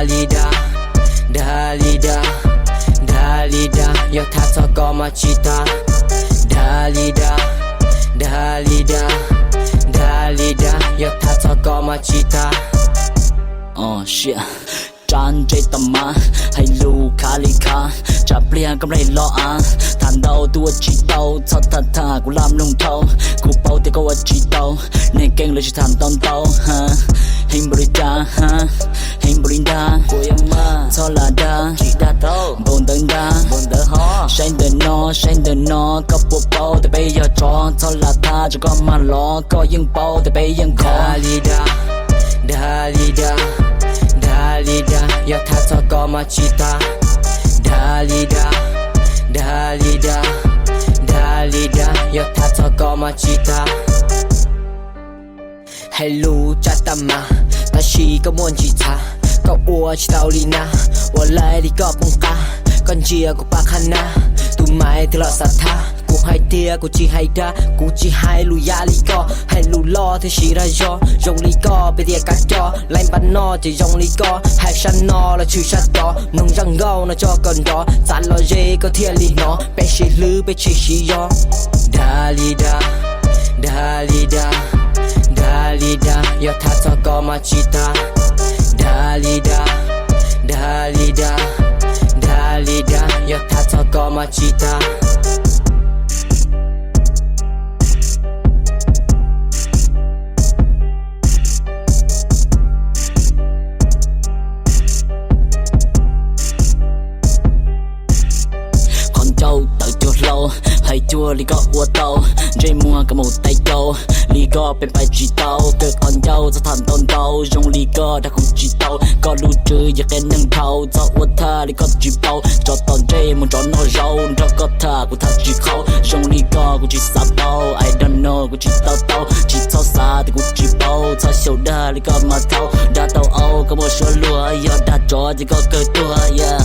Dalida, Dalida, Dalida, yo txog machita. Dalida, Dalida, Dalida, yo txog machita. Oh shit. Tràn trên tầm má hay lù khá lì khá chả pliang cầm này lo á thàn đầu tua chỉ tàu sao thật thà của làm lung thâu của bao thì có chỉ tàu nên kênh lời chỉ thàn tông tàu ha hình bồi đa ha hình bồi đa của em mà cho là đa chỉ đa tàu bồn tấn đa bồn tấn ho sang đền nó có bộ bao thì bây giờ cho là tha cho con mà lo có những bao thì bây giờ khó. Dalida, Dalida, Dalida, yo txog machita. Dalida, Dalida, Dalida, yo txog machita. Hello cha ta mà ta chỉ có muốn chỉ ta có ua chỉ tao đi na ua lại đi có bông ca con chia của bác hana tụi mày thì lo sát tha của hai tia của chỉ hai đa của chỉ hai lù ya li co hai lù lo thì chỉ ra do dùng li co bây giờ cắt cho lạnh bắn no thì dùng li co hai san no là chữ sát đó nông răng gâu nó cho cần đó san lo dê có thiên li nó bé chỉ lư bé chỉ do. Dalida, Dalida, Dalida, yo txog machita. Dalida, Dalida, Dalida, yo txog machita. Con trâu tự chua lâu hay chua li có ua tàu dây mua cả một tay trâu li có bên phải chỉ tàu cơ con trâu cho thằng tôn tàu dùng li có đã không chỉ tàu có lưu trữ giờ cái nâng thầu cho ua tha li có chỉ bao cho toàn dây muốn cho nó rau cho có tha của thằng chỉ khâu dùng li có của chỉ sao bao I don't know của chỉ tàu chỉ cho xa thì của chỉ bao cho siêu đa li có mà thâu đa tàu âu có một số lúa giờ đã cho chỉ có cơ tua yeah